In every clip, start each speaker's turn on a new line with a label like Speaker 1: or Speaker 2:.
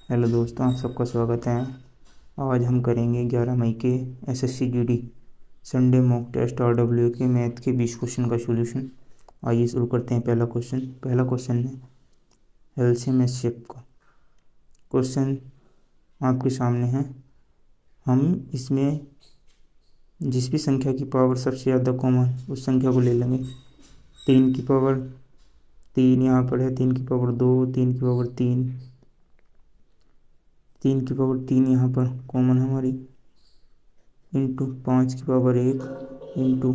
Speaker 1: Hello दोस्तों, आप सबका स्वागत है। आज हम करेंगे 11 मई के SSC GD Sunday mock test RW के मैथ के 20 क्वेश्चन का सॉल्यूशन। आइए शुरू करते हैं। पहला क्वेश्चन है एलसीएम शेप का क्वेश्चन आपके सामने है। हम इसमें जिस भी संख्या की पावर सबसे ज़्यादा कॉमन उस संख्या को ले लेंगे। 3 की पावर 3 यहाँ पर है, 3 की पावर 2, 3 की पावर 3, 3 की पावर 3 यहाँ पर कॉमन है हमारी, इंटू 5 की पावर 1 इंटू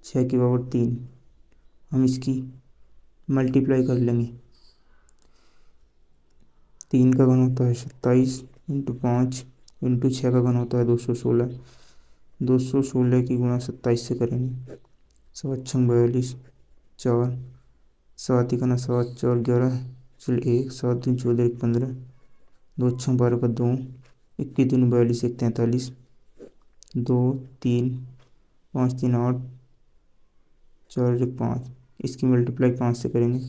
Speaker 1: 6 की पावर 3। हम इसकी मल्टीप्लाई कर लेंगे। 3 का घन होता है 27 इंटू 5 इंटू 6 का घन होता है 216। 216 की गुणा 27 से करेंगे। 7 छंग 42, 4 7 का 7 4 11 चल 1 7 3 14 1 15, 2 छंग 12 का 2, 21 दूनी 42 1 43, 2 3 5 3 8 4 1 5। इसकी मल्टीप्लाई 5 से करेंगे।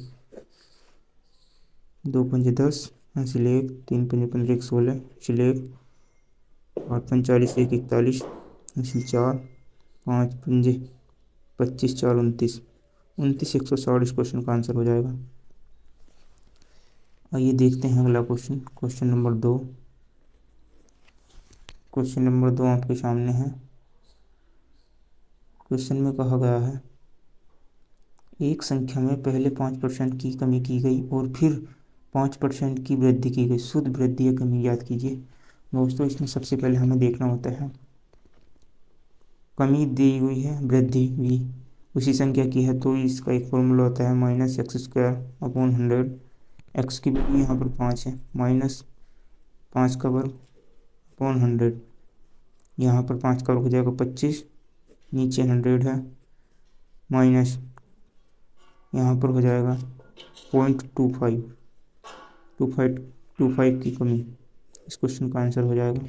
Speaker 1: 2 पंजे 10 हासिल 1, 3 पंजे 15 1 16 हासिल 1, 8 पंजे 40 1 41 हासिल 4, 5 पंजे 25 4 29, 160 इस क्वेश्चन का आंसर हो जाएगा। आइए देखते हैं अगला क्वेश्चन। क्वेश्चन नंबर 2 आपके सामने है। क्वेश्चन में कहा गया है एक संख्या में पहले 5% की कमी की गई और फिर 5% की वृद्धि की गई, शुद्ध वृद्धि या कमी ज्ञात कीजिए। दोस्तों, इसमें सबसे पहले हमें देखना होता है कमी दी हुई है, वृद्धि भी उसी संख्या की है, तो इसका एक फॉर्मूला होता है -x² / 100। x की वैल्यू यहाँ पर 5 है, -5 का वर्ग अपॉन 100। यहाँ पर 5 का वर्ग हो जाएगा 25, नीचे 100 है, माइनस यहाँ पर हो जाएगा 0.25 की कमी। इस क्वेश्चन का आंसर हो जाएगा।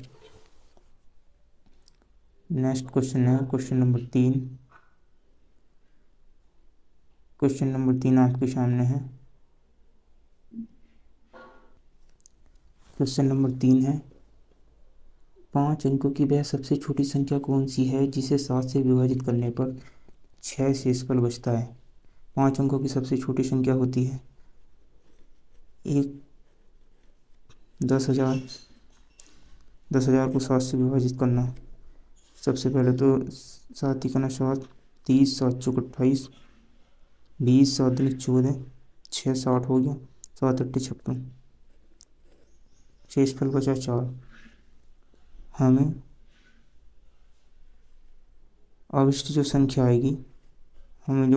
Speaker 1: नेक्स्ट क्वेश्चन है क्वेश्चन नंबर 3। क्वेश्चन नंबर 3 आपके सामने है। क्वेश्चन नंबर 3 है 5 अंकों की वह सबसे छोटी संख्या कौन सी है जिसे 7 से विभाजित करने पर 6 शेषफल बचता है। 5 अंकों की सबसे छोटी संख्या होती है 10,000। 10,000 को 7 से विभाजित करना। सबसे पहले तो 7 × 7 30, 7 × 28, 20, 7 × 14, 6 60 हो गया, 7 × 8 56, शेषफल बचा 4। हमें अवशिष्ट जो संख्या आएगी, हमें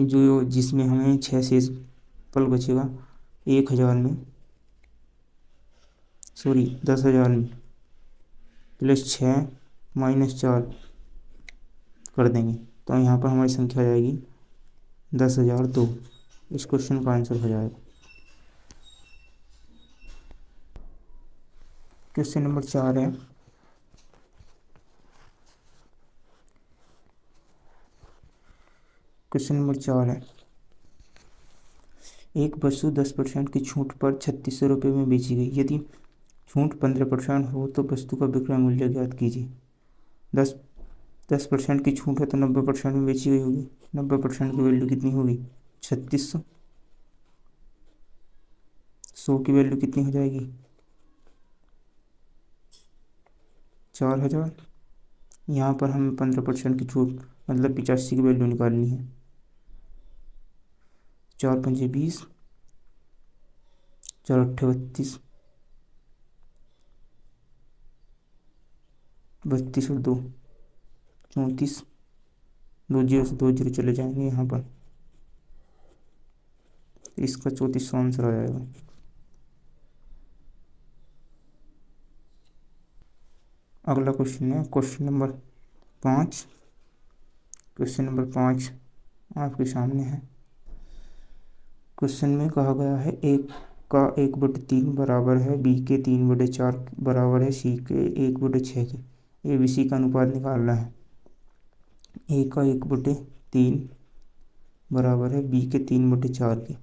Speaker 1: जो जिसमें हमें 6 शेषफल बचेगा 1000 में, सॉरी 10,000 में +6 -4 कर देंगे तो यहाँ पर हमारी संख्या आ जाएगी 10,002। इस क्वेश्चन का आंसर हो जाएगा। क्वेश्चन नंबर 4 है। क्वेश्चन नंबर 4 है एक वस्तु 10% की छूट पर 3600 रुपये में बेची गई। यदि छूट 15% हो तो वस्तु का विक्रय मूल्य ज्ञात कीजिए। 10% की छूट है तो 90% में बेची गई होगी। 90% की वैल्यू कितनी होगी 3600। 100 की वैल्यू कितनी हो जाएगी 4000। यहाँ पर हमें 15% की छूट मतलब 85 की वैल्यू निकालनी है। 4 पंजे 20, 4 अट्ठे 32, 32 और 2 34, 2 जीरो से 2 जीरो चले जाएंगे यहाँ पर, इसका 3400 आंसर आ जाएगा। अगला क्वेश्चन है क्वेश्चन नंबर 5। क्वेश्चन नंबर 5 आपके सामने है। क्वेश्चन में कहा गया है ए का 1/3 बराबर है बी के 3/4 बराबर है सी के 1/6 के। ए बी सी का अनुपात निकालना है। ए का 1/3 बराबर है बी के 3/4 के,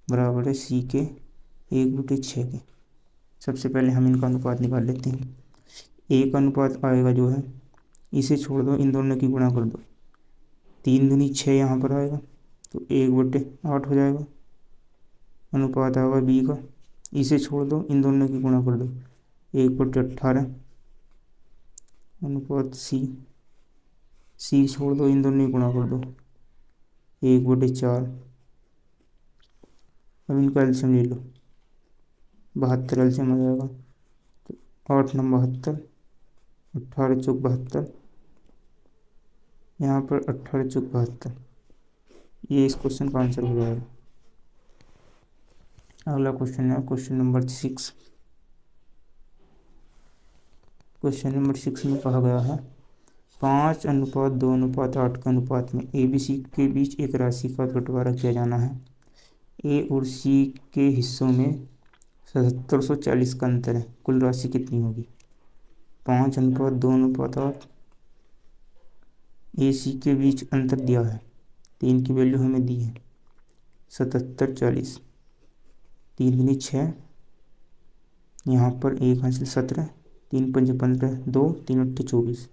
Speaker 1: बराबर है सी के 1/6 के। सबसे पहले हम इनका अनुपात निकाल लेते हैं। एक अनुपात आएगा जो है, इसे छोड़ दो, इन दोनों की गुणा कर दो, 3 दूनी 6 यहाँ पर आएगा तो 1/8 हो जाएगा। अनुपात आएगा बी का, इसे छोड़ दो, इन दोनों की गुणा कर दो, 1/18। अनुपात सी छोड़ दो, इन दोनों की गुणा कर दो, 1/4। अब इनका एलसीएम ले लो, 72 एलसीएम आ जाएगा तो 8 9 72, 18 चौक 72, यहाँ पर 18 चौक 72। ये इस क्वेश्चन का आंसर हो जाएगा। अगला क्वेश्चन है क्वेश्चन नंबर 6। क्वेश्चन नंबर 6 में कहा गया है 5:2:8 के अनुपात में ए बी सी के बीच एक राशि का बंटवारा किया जाना है। ए और सी के हिस्सों में 7740 का अंतर है, कुल राशि कितनी होगी? 5:2:8, ए सी के बीच अंतर दिया है, 3 की वैल्यू हमें दी है 7740, 3 दूनी 6, यहाँ पर 1 हासिल 17, 3 पंजे 15, 2 3 8 24।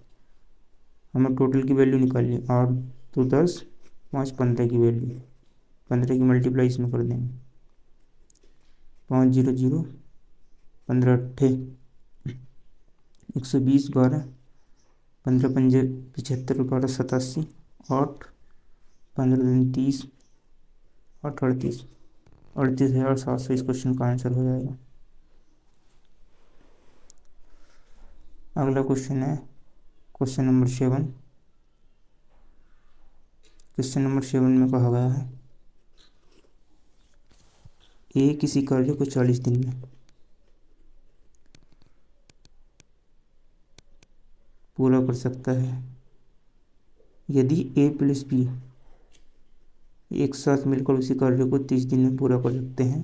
Speaker 1: हमें टोटल की वैल्यू निकालनी है, 8 2 10, 5 15 की वैल्यू, 15 की मल्टीप्लाई इसमें कर देंगे, 5 0 0, 15 8 120, 12 15 पंजे 75, 12 87, 8 15 दिन 30, 8 38, 38,700 इस क्वेश्चन का आंसर हो जाएगा। अगला क्वेश्चन है क्वेश्चन नंबर 7। क्वेश्चन नंबर 7 में कहा गया है ए किसी कार्य को 40 दिन में पूरा कर सकता है। यदि ए प्लस बी एक साथ मिलकर उसी कार्य को 30 दिन में पूरा कर सकते हैं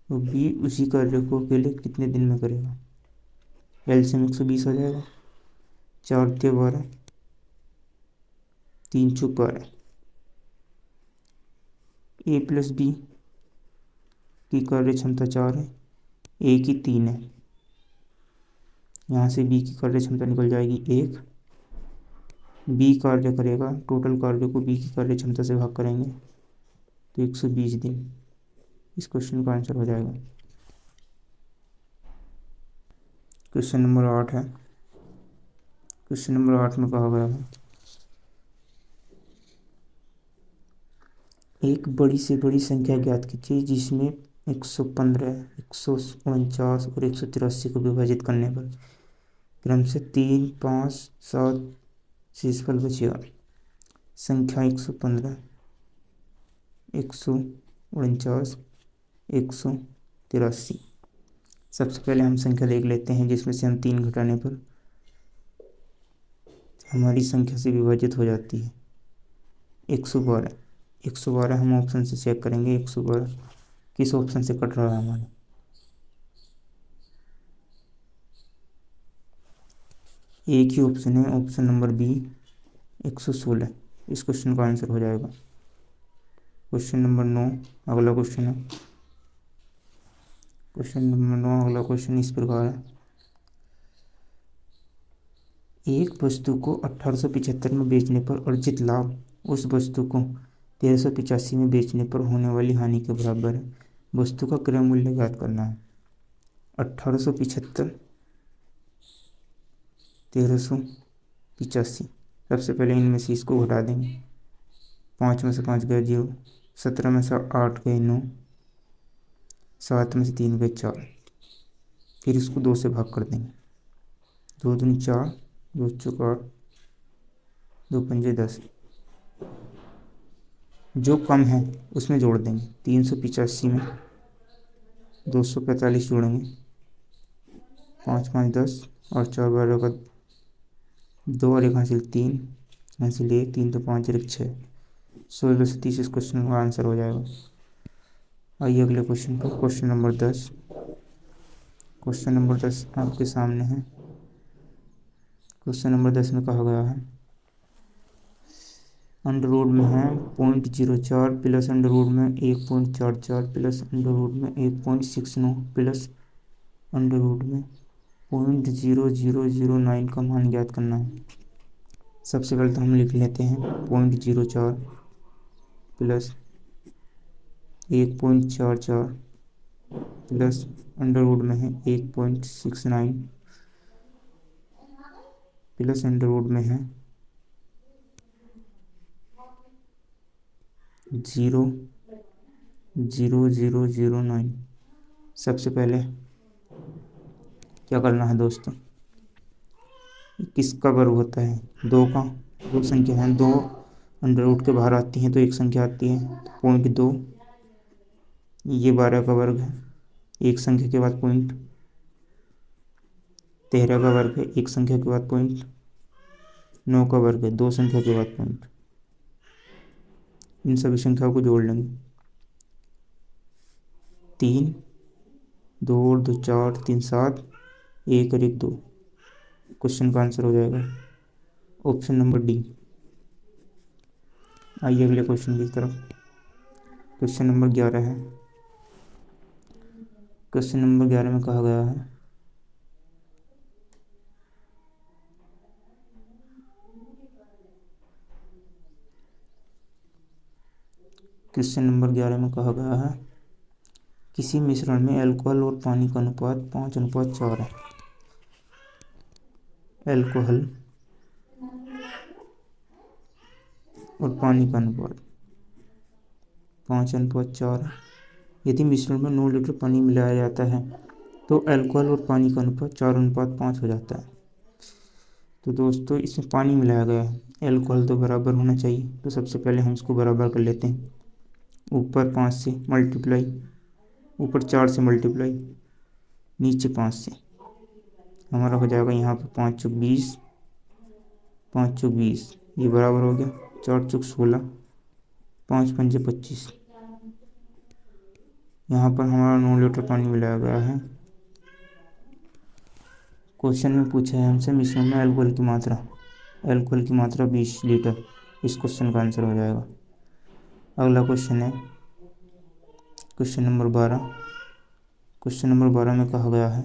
Speaker 1: तो बी उसी कार्य को अकेले कितने दिन में करेगा? एलसीएम 120 आ जाएगा, 4 × 12, 3 × 12। ए प्लस बी की कार्य क्षमता 4 है, ए की 3 है, यहाँ से बी की कार्य क्षमता निकल जाएगी 1। बी कार्य करेगा, टोटल कार्य को बी की कार्य क्षमता से भाग करेंगे तो 120 दिन इस क्वेश्चन का आंसर हो जाएगा। क्वेश्चन नंबर 8 है। क्वेश्चन नंबर 8 में कहा गया है एक बड़ी से बड़ी संख्या ज्ञात कीजिए जिसमें 115, 149 और 183 को विभाजित करने पर क्रम से 3, 5, 7 शेषफल बचेगा। संख्या 115, 149, 183। सबसे पहले हम संख्या देख लेते हैं जिसमें से हम 3 घटाने पर हमारी संख्या से विभाजित हो जाती है 112। 112 हम ऑप्शन से चेक करेंगे, 112 किस ऑप्शन से कट रहा है हमारा। एक ही ऑप्शन है, ऑप्शन नंबर बी 116 इस क्वेश्चन का आंसर हो जाएगा। क्वेश्चन नंबर 9 अगला क्वेश्चन है। क्वेश्चन नंबर 9 अगला क्वेश्चन इस प्रकार है एक वस्तु को 1875 में बेचने पर अर्जित लाभ उस वस्तु को 1385 में बेचने पर होने वाली हानि के बराबर है। वस्तु का क्रय मूल्य ज्ञात करना है। 1875, 1385। सबसे पहले इनमें से इसको घटा देंगे, 5 में से 5 गए 0, 17 में से 8 गए 9, 7 में से 3 गए 4। फिर इसको 2 से भाग कर देंगे, 2 दूनी 4, 2 चौक 8, 2 पंजे 10। जो कम है उसमें जोड़ देंगे, 385 में 245 जोड़ेंगे, 5 5 10 और 4 12 का 2 और 1 हासिल 3, हासिल 1, 3 तो 5 1 6, 16 से 30 इस क्वेश्चन का आंसर हो जाएगा। आइए अगले क्वेश्चन पर। Question number 10। क्वेश्चन नंबर 10 आपके सामने है। क्वेश्चन नंबर 10 में कहा गया है अंडर रूट में है 0.04 प्लस अंडर रूट में 1.44 प्लस अंडर रूट में 1.69 प्लस अंडर रूट में 0.0009 का मान ज्ञात करना है। सबसे पहले तो हम लिख लेते हैं 0.04 प्लस 1.44 प्लस अंडर रूट में है 1.69 प्लस अंडर रूट में है 0.0009। सबसे पहले क्या करना है दोस्तों, किसका वर्ग होता है, दो का। दो संख्या है, दो अंडर रूट के बाहर आती हैं तो एक संख्या आती है, 0.2। ये 12 का वर्ग है, एक संख्या के बाद पॉइंट। 13 का वर्ग है, एक संख्या के बाद पॉइंट। 9 का वर्ग है, दो संख्या के बाद पॉइंट। इन सभी संख्याओं को जोड़ लेंगे, 3 2 और 2 4 3 7 1 और 1 2। क्वेश्चन का आंसर हो जाएगा ऑप्शन नंबर डी। आइए अगले क्वेश्चन की तरफ। क्वेश्चन नंबर 11 है। क्वेश्चन नंबर 11 में कहा गया है क्वेश्चन नंबर 11 में कहा गया है किसी मिश्रण में अल्कोहल और पानी का अनुपात 5:4 है। अल्कोहल और पानी का अनुपात 5:4 है। यदि मिश्रण में 9 लीटर पानी मिलाया जाता है तो अल्कोहल और पानी का अनुपात 4:5 हो जाता है। तो दोस्तों इसमें पानी मिलाया गया है, अल्कोहल तो बराबर होना चाहिए, तो सबसे पहले हम इसको बराबर कर लेते हैं। ऊपर 5 से मल्टीप्लाई, ऊपर 4 से मल्टीप्लाई, नीचे 5 से। हमारा हो जाएगा यहाँ पर 5 चौक 20, 5 चौक 20, ये बराबर हो गया 4 चौक 16, 5 पंजे 25। यहाँ पर हमारा 9 लीटर पानी मिलाया गया है। क्वेश्चन में पूछा है हमसे मिश्रण में अल्कोहल की मात्रा, अल्कोहल की मात्रा 20 लीटर। इस क्वेश्चन का आंसर हो जाएगा। अगला क्वेश्चन है क्वेश्चन नंबर 12। क्वेश्चन नंबर 12 में कहा गया है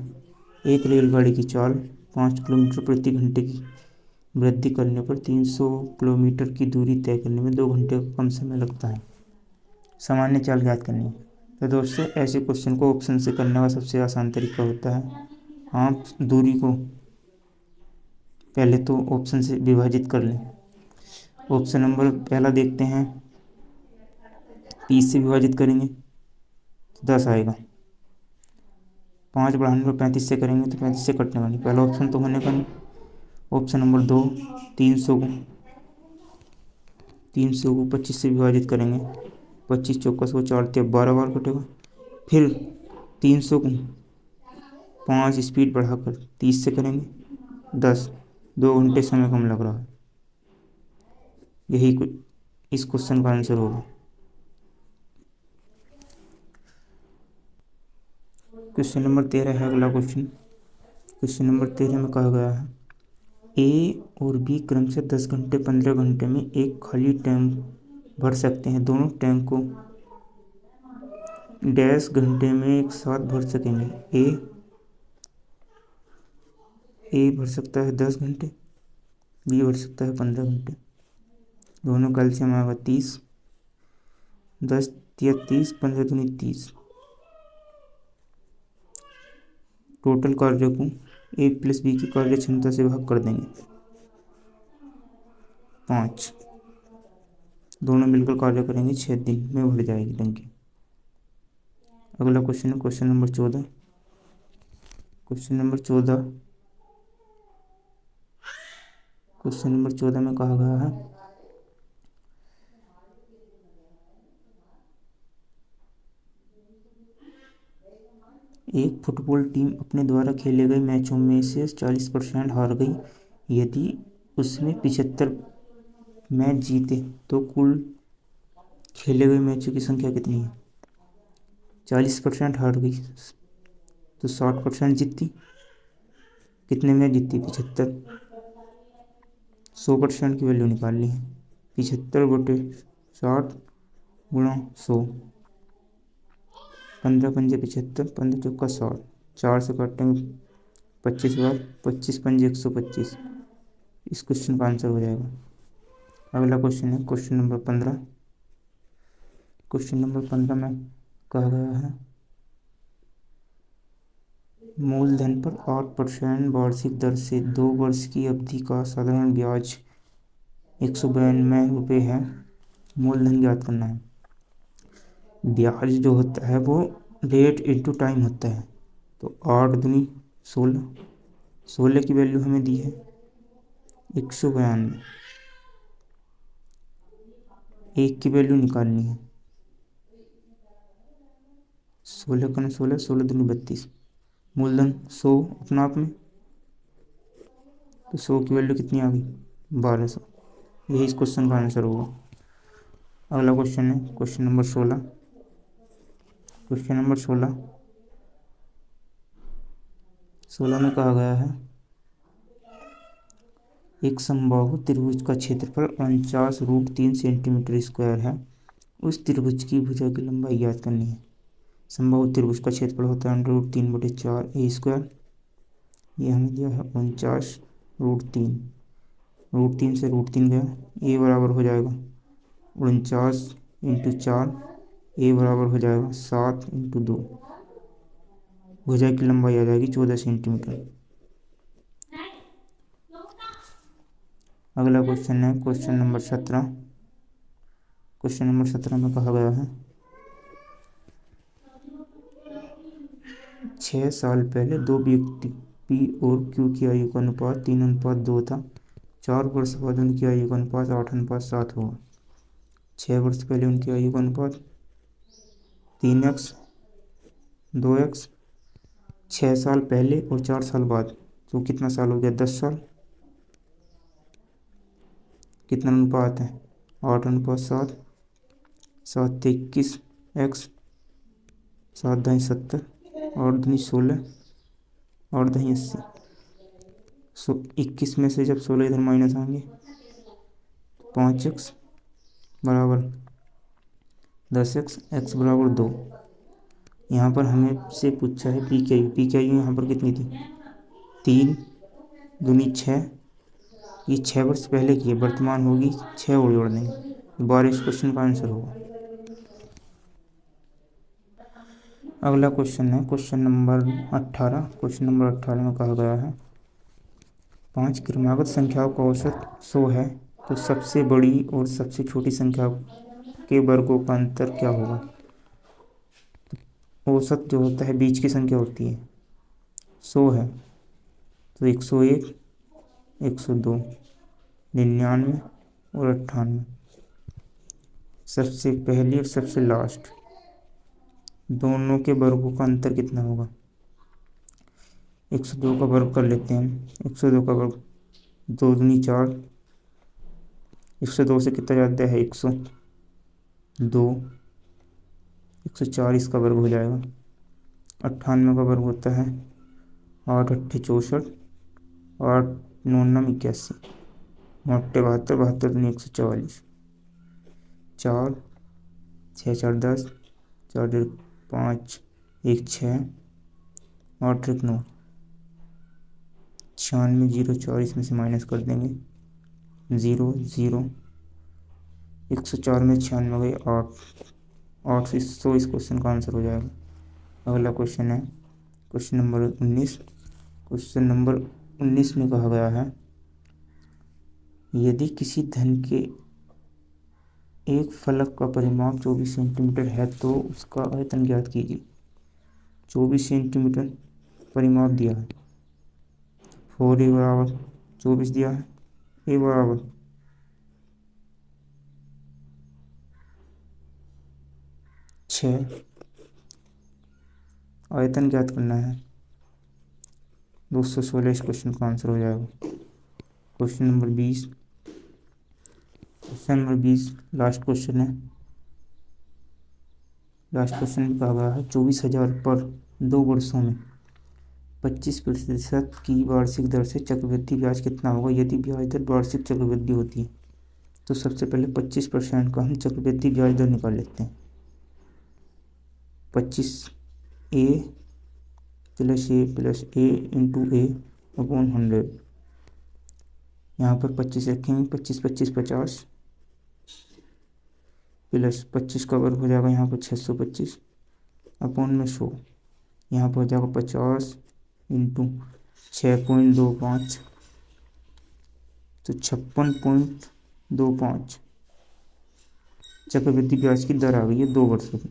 Speaker 1: एक रेलगाड़ी की चाल 5 किलोमीटर प्रति घंटे की वृद्धि करने पर 300 किलोमीटर की दूरी तय करने में 2 घंटे का कम समय लगता है। सामान्य चाल ज्ञात करनी है। तो दोस्तों ऐसे क्वेश्चन को ऑप्शन से करने का सबसे आसान तरीका होता है, आप दूरी को पहले तो ऑप्शन से विभाजित कर लें। ऑप्शन नंबर पहला देखते हैं, 30 से विभाजित करेंगे तो 10 आएगा। 5 बढ़ाने पर 35 से करेंगे तो 35 से कटने वाली, पहला ऑप्शन तो होने का नहीं। ऑप्शन नंबर 2, 300 को 25 से विभाजित करेंगे, 25 चौका 100, 4 3 12 बार कटेगा। फिर 300 को 5 स्पीड बढ़ाकर 30 से करेंगे, 10, 2 घंटे समय कम लग रहा है। यही इस क्वेश्चन का आंसर होगा। क्वेश्चन नंबर 13 है अगला क्वेश्चन। क्वेश्चन नंबर 13 में कहा गया है ए और बी क्रमशः 10 घंटे 15 घंटे में एक खाली टैंक भर सकते हैं। दोनों टैंक को डैश घंटे में एक साथ भर सकेंगे। ए भर सकता है 10 घंटे, बी भर सकता है 15 घंटे। दोनों का एलसीएम आएगा 30, 10 या 30, 15 दूनी 30। टोटल कार्य को ए प्लस बी की कार्य क्षमता से भाग कर देंगे 5। दोनों मिलकर कार्य करेंगे 6 दिन में भर जाएगी टंकी। अगला क्वेश्चन है क्वेश्चन नंबर 14। क्वेश्चन नंबर 14 में कहा गया है एक फुटबॉल टीम अपने द्वारा खेले गए मैचों में से 40% हार गई। यदि उसमें 75 मैच जीते तो कुल खेले गए मैचों की संख्या कितनी है। 40% हार गई तो 60% जीतती, कितने मैच जीतती 75। 100% की वैल्यू निकालनी है। 75/60 गुणा 100। 15 पंजे 75, 15 चौका 60, 4 से काटेंगे 25 बार, 25 पंजे 125। इस क्वेश्चन का आंसर हो जाएगा। अगला क्वेश्चन है क्वेश्चन नंबर 15। क्वेश्चन नंबर 15 में कहा गया है मूलधन पर 8% वार्षिक दर से 2 वर्ष की अवधि का साधारण ब्याज 192 रुपये है। मूलधन ज्ञात करना है। ब्याज जो होता है वो रेट इंटू टाइम होता है। तो 8 दूनी 16, 16 की वैल्यू हमें दी है 192, 1 की वैल्यू निकालनी है। 16 का 16, 16 दूनी 32, मूलधन 100 अपना आप में, तो 100 की वैल्यू कितनी आ गई 1200। यही इस क्वेश्चन का आंसर होगा। अगला क्वेश्चन है क्वेश्चन नंबर 16। क्वेश्चन नंबर 16 में कहा गया है एक समबाहु त्रिभुज का क्षेत्रफल 49√3 सेंटीमीटर स्क्वायर है। उस त्रिभुज की भुजा की लंबाई ज्ञात करनी है। समबाहु त्रिभुज का क्षेत्रफल होता है √3/4 a²। ये हमें दिया है 49√3, √3 से √3 गया, a बराबर हो जाएगा 49 × 4, a बराबर हो जाएगा 7 × 2। भुजा की लंबाई आ जाएगी 14 सेंटीमीटर। अगला क्वेश्चन है क्वेश्चन नंबर 17। क्वेश्चन नंबर 17 में कहा गया है 6 साल पहले दो व्यक्ति पी और क्यू की आयु का अनुपात 3:2 था। 4 वर्ष बाद उनकी आयु का अनुपात 8:7 होगा। 6 वर्ष पहले उनकी आयु का अनुपात 3x 2x, 6 साल पहले और 4 साल बाद, तो कितना साल हो गया 10 साल। कितना अनुपात है 8:7, 7 21 x, 7 दूनी 70, 8 दूनी 16, 8 दूनी 80। 21 में से जब 16 इधर माइनस आएंगे 5x बराबर 10x, x बराबर 2। यहाँ पर हमें से पूछा है पी के यू यहाँ पर कितनी थी 3 दूनी 6। ये 6 वर्ष पहले की है, वर्तमान होगी 6 और जोड़ देंगे, 12 इस क्वेश्चन का आंसर होगा। अगला क्वेश्चन है क्वेश्चन नंबर 18। क्वेश्चन नंबर 18 में कहा गया है 5 क्रमागत संख्याओं का औसत 100 है, तो सबसे बड़ी और सबसे छोटी संख्या के वर्गों का अंतर क्या होगा। औसत जो होता है बीच की संख्या होती है, 100 है तो 101, 102, 99 और 98। सबसे पहली और सबसे लास्ट दोनों के वर्गों का अंतर कितना होगा। 102 का वर्ग कर लेते हैं। 102 का वर्ग 2 दूनी 4, 102 से कितना जाता है 102, 104 इसका वर्ग हो जाएगा। 98 का वर्ग होता है 8 8 64, 8 9 81, 8 72, 72 दूनी 144, 4 6 4 10, 4 1 5 1 6, 8 1 9, 96 0 4 इसमें से माइनस कर देंगे 0 0, 104 में 96 गई 8 से 100 इस क्वेश्चन का आंसर हो जाएगा। अगला क्वेश्चन है क्वेश्चन नंबर 19। क्वेश्चन नंबर 19 में कहा गया है यदि किसी धन के एक फलक का परिमाप 24 सेंटीमीटर है तो उसका आयतन ज्ञात कीजिए। 24 सेंटीमीटर परिमाप दिया है, 4a बराबर 24 दिया है, a बराबर 6, आयतन ज्ञात करना है 216। इस क्वेश्चन का आंसर हो जाएगा। Question number 20। Question number 20 last question है। लास्ट क्वेश्चन में कहा गया है 24,000 पर 2 वर्षों में 25% की वार्षिक दर से चक्रवृद्धि ब्याज कितना होगा यदि ब्याज दर वार्षिक चक्रवृद्धि होती है। तो सबसे पहले 25% का हम चक्रवृद्धि ब्याज दर निकाल लेते हैं। 25 प्लस ए इंटू ए अपॉन 100। यहाँ पर 25 रखेंगे, 25 25 50 प्लस 25 का वर्ग हो जाएगा यहाँ पर 625 अपॉन में 100। यहाँ पर हो जाएगा 50 इंटू 6.25 तो 56.25 चक्रवृद्धि ब्याज की दर आ गई है 2 वर्षों की।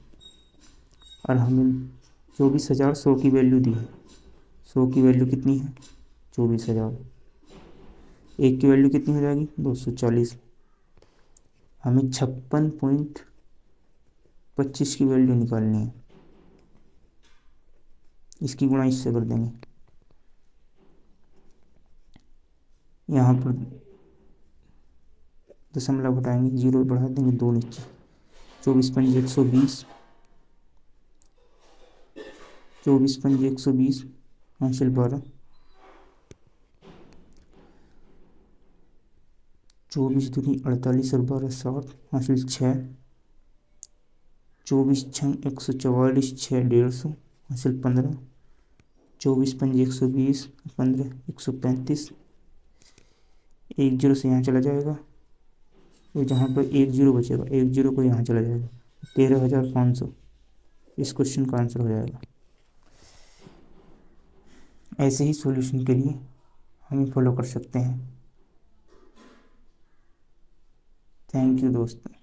Speaker 1: और हमें 24,100 की वैल्यू दी है। 100 की वैल्यू कितनी है? 24,000। एक की वैल्यू कितनी हो जाएगी? 240। हमें 56.25 की वैल्यू निकालनी है। इसकी गुणा इससे कर देंगे। यहाँ पर दशमलव घटाएंगे, 0 बढ़ा देंगे, 2 नीचे। 24 पंजे 120, 24 पंजे 120 हासिल 12, 24 दूनी 48 और 12 60 हासिल 6, 24 छंग 144 6 150 हासिल 15, 24 पंजे 120 15 135। 1 0 से यहाँ चला जाएगा और जहाँ पर 1 0 बचेगा 1 0 को यहाँ चला जाएगा, 13,500 इस क्वेश्चन का आंसर हो जाएगा। ऐसे ही सॉल्यूशन के लिए हमें फॉलो कर सकते हैं। थैंक यू दोस्तों।